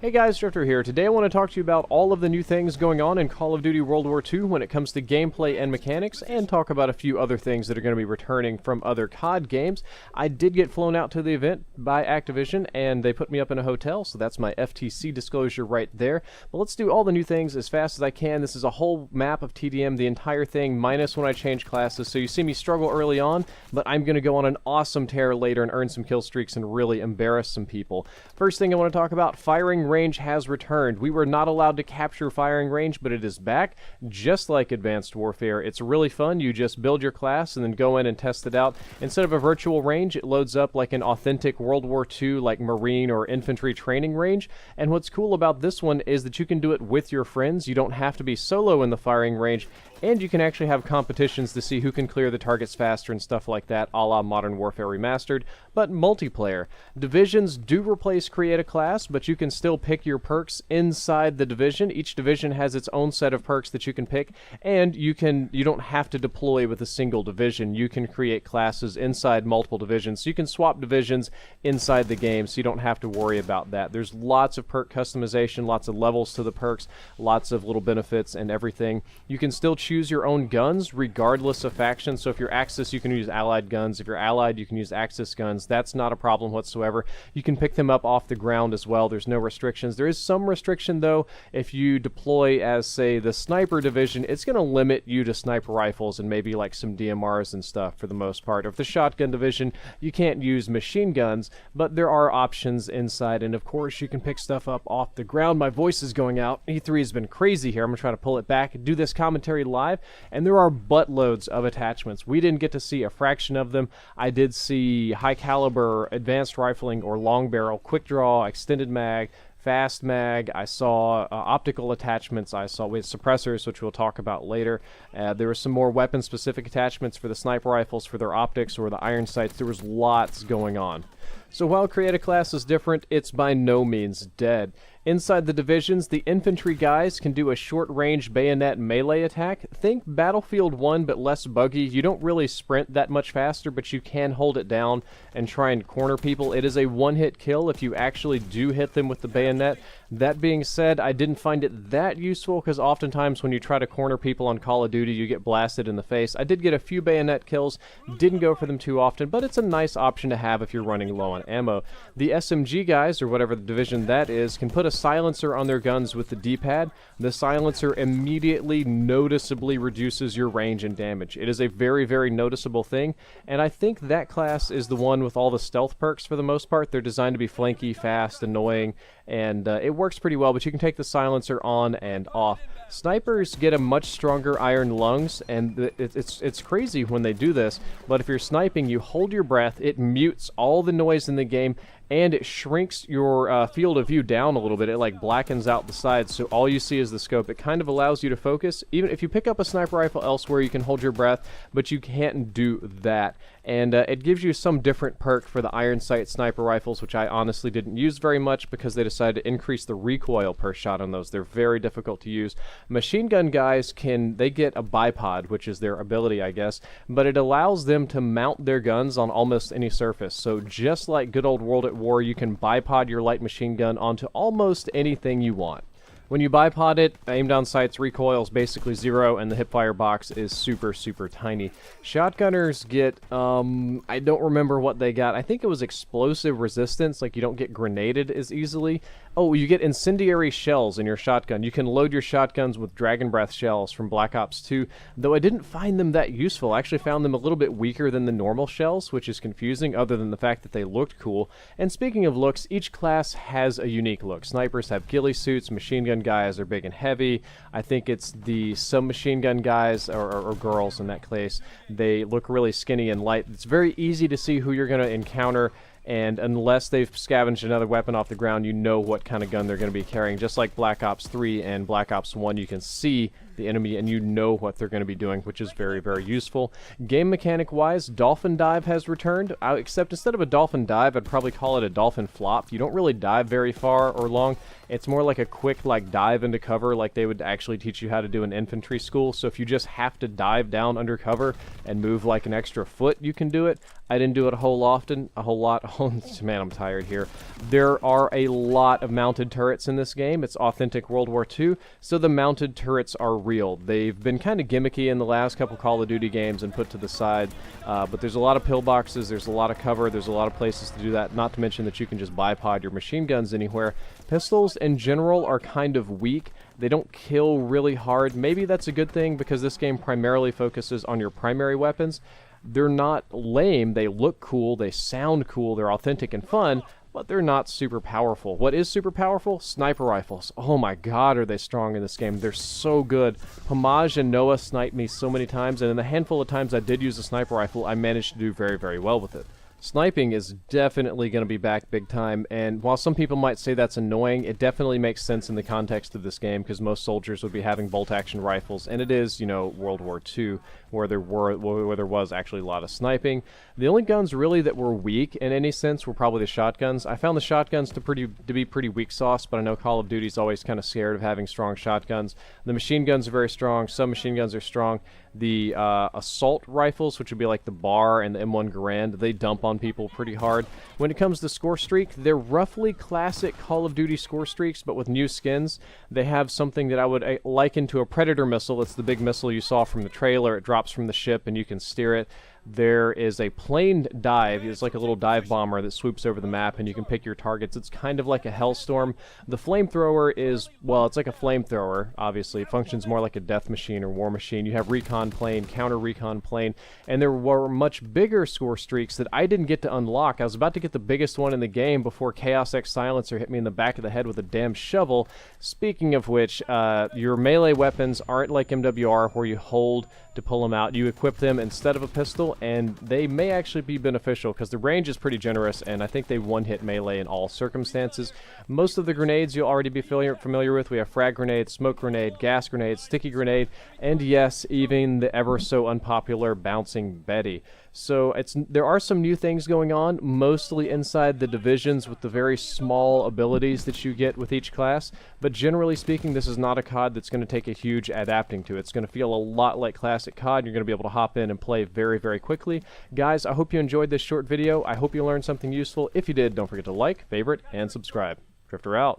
Hey guys, Drifter here. Today I want to talk to you about all of the new things going on in Call of Duty World War II when it comes to gameplay and mechanics, and talk about a few other things that are going to be returning from other CoD games. I did get flown out to the event by Activision, and they put me up in a hotel, so that's my FTC disclosure right there. But let's do all the new things as fast as I can. This is a whole map of TDM, the entire thing, minus when I change classes, so you see me struggle early on, but I'm going to go on an awesome tear later and earn some kill streaks and really embarrass some people. First thing I want to talk about, firing range has returned. We were not allowed to capture firing range, but it is back, just like Advanced Warfare. It's really fun. You just build your class and then go in and test it out. Instead of a virtual range, it loads up like an authentic World War II, like Marine or infantry training range. And what's cool about this one is that you can do it with your friends. You don't have to be solo in the firing range, and you can actually have competitions to see who can clear the targets faster and stuff like that, a la Modern Warfare Remastered, but multiplayer. Divisions do replace Create a Class, but you can still pick your perks inside the division. Each division has its own set of perks that you can pick, and you don't have to deploy with a single division. You can create classes inside multiple divisions, so you can swap divisions inside the game, so you don't have to worry about that. There's lots of perk customization, lots of levels to the perks, lots of little benefits and everything. You can still choose your own guns regardless of faction. So if you're Axis, you can use Allied guns. If you're Allied, you can use Axis guns. That's not a problem whatsoever. You can pick them up off the ground as well. There's no restrictions. There is some restriction though. If you deploy as, say, the sniper division, it's going to limit you to sniper rifles and maybe like some DMRs and stuff for the most part. Or if the shotgun division, you can't use machine guns, but there are options inside, and of course you can pick stuff up off the ground. My voice is going out. E3 has been crazy here. I'm going to try to pull it back and do this commentary live, and there are buttloads of attachments. We didn't get to see a fraction of them. I did see high caliber, advanced rifling or long barrel, quick draw, extended mag, fast mag. I saw optical attachments. I saw with suppressors, which we'll talk about later. There were some more weapon specific attachments for the sniper rifles, for their optics, or the iron sights. There was lots going on. So while Create a Class is different, it's by no means dead. Inside the divisions, the infantry guys can do a short-range bayonet melee attack. Think Battlefield 1, but less buggy. You don't really sprint that much faster, but you can hold it down and try and corner people. It is a one-hit kill if you actually do hit them with the bayonet. That being said, I didn't find it that useful, because oftentimes when you try to corner people on Call of Duty, you get blasted in the face. I did get a few bayonet kills, didn't go for them too often, but it's a nice option to have if you're running low on ammo. The SMG guys, or whatever the division that is, can put a silencer on their guns with the D-pad. The silencer immediately noticeably reduces your range and damage. It is a very, very noticeable thing, and I think that class is the one with all the stealth perks for the most part. They're designed to be flanky, fast, annoying, and it works pretty well, but you can take the silencer on and off. Snipers get a much stronger iron lungs, and it's crazy when they do this, but if you're sniping, you hold your breath, it mutes all the noise in the game, and it shrinks your field of view down a little bit. It like blackens out the sides, so all you see is the scope. It kind of allows you to focus. Even if you pick up a sniper rifle elsewhere, you can hold your breath, but you can't do that. And it gives you some different perk for the iron sight sniper rifles, which I honestly didn't use very much because they decided to increase the recoil per shot on those. They're very difficult to use. Machine gun guys they get a bipod, which is their ability, I guess, but it allows them to mount their guns on almost any surface. So just like good old World at War, you can bipod your light machine gun onto almost anything you want. When you bipod it, aim down sights, recoil is basically 0, and the hipfire box is super, super tiny. Shotgunners get, I don't remember what they got. I think it was explosive resistance, like you don't get grenaded as easily. Oh, you get incendiary shells in your shotgun. You can load your shotguns with Dragon Breath shells from Black Ops 2, though I didn't find them that useful. I actually found them a little bit weaker than the normal shells, which is confusing, other than the fact that they looked cool. And speaking of looks, each class has a unique look. Snipers have ghillie suits, machine gun guys are big and heavy. I think it's the submachine gun guys, or girls in that case, they look really skinny and light. It's very easy to see who you're going to encounter, and unless they've scavenged another weapon off the ground, you know what kind of gun they're going to be carrying. Just like Black Ops 3 and Black Ops 1, you can see the enemy and you know what they're going to be doing, which is very, very useful. Game mechanic wise, dolphin dive has returned, except instead of a dolphin dive, I'd probably call it a dolphin flop. You don't really dive very far or long. It's more like a quick dive into cover, like they would actually teach you how to do in infantry school. So if you just have to dive down under cover and move like an extra foot, you can do it. I didn't do it a whole lot. Oh, man, I'm tired here. There are a lot of mounted turrets in this game. It's authentic World War II, so the mounted turrets are real. They've been kind of gimmicky in the last couple Call of Duty games and put to the side, but there's a lot of pillboxes, there's a lot of cover, there's a lot of places to do that, not to mention that you can just bipod your machine guns anywhere. Pistols in general are kind of weak. They don't kill really hard. Maybe that's a good thing because this game primarily focuses on your primary weapons. They're not lame, they look cool, they sound cool, they're authentic and fun, but they're not super powerful. What is super powerful? Sniper rifles. Oh my god, are they strong in this game. They're so good. Homage and Noah sniped me so many times, and in the handful of times I did use a sniper rifle, I managed to do very, very well with it. Sniping is definitely going to be back big time, and while some people might say that's annoying, it definitely makes sense in the context of this game because most soldiers would be having bolt-action rifles, and it is, you know, World War II, where there was actually a lot of sniping. The only guns really that were weak in any sense were probably the shotguns. I found the shotguns to be pretty weak sauce, but I know Call of Duty's always kind of scared of having strong shotguns. The machine guns are very strong. Some machine guns are strong. The assault rifles, which would be like the BAR and the M1 Garand, they dump on people pretty hard. When it comes to score streak, they're roughly classic Call of Duty score streaks, but with new skins. They have something that I would liken to a Predator missile. It's the big missile you saw from the trailer. It drops from the ship and you can steer it. There is a planed dive. It's like a little dive bomber that swoops over the map and you can pick your targets. It's kind of like a Hellstorm. The flamethrower is, well, it's like a flamethrower, obviously. It functions more like a death machine or war machine. You have recon plane, counter recon plane, and there were much bigger score streaks that I didn't get to unlock. I was about to get the biggest one in the game before Chaos X Silencer hit me in the back of the head with a damn shovel. Speaking of which, your melee weapons aren't like MWR where you hold to pull them out. You equip them instead of a pistol, and they may actually be beneficial because the range is pretty generous, and I think they one-hit melee in all circumstances. Most of the grenades you'll already be familiar with. We have frag grenade, smoke grenade, gas grenade, sticky grenade, and yes, even the ever so unpopular bouncing Betty. So there are some new things going on, mostly inside the divisions with the very small abilities that you get with each class, but generally speaking, this is not a COD that's going to take a huge adapting to. It's going to feel a lot like classic COD. You're going to be able to hop in and play very, very quickly. Guys, I hope you enjoyed this short video. I hope you learned something useful. If you did, don't forget to like, favorite, and subscribe. Drifter out.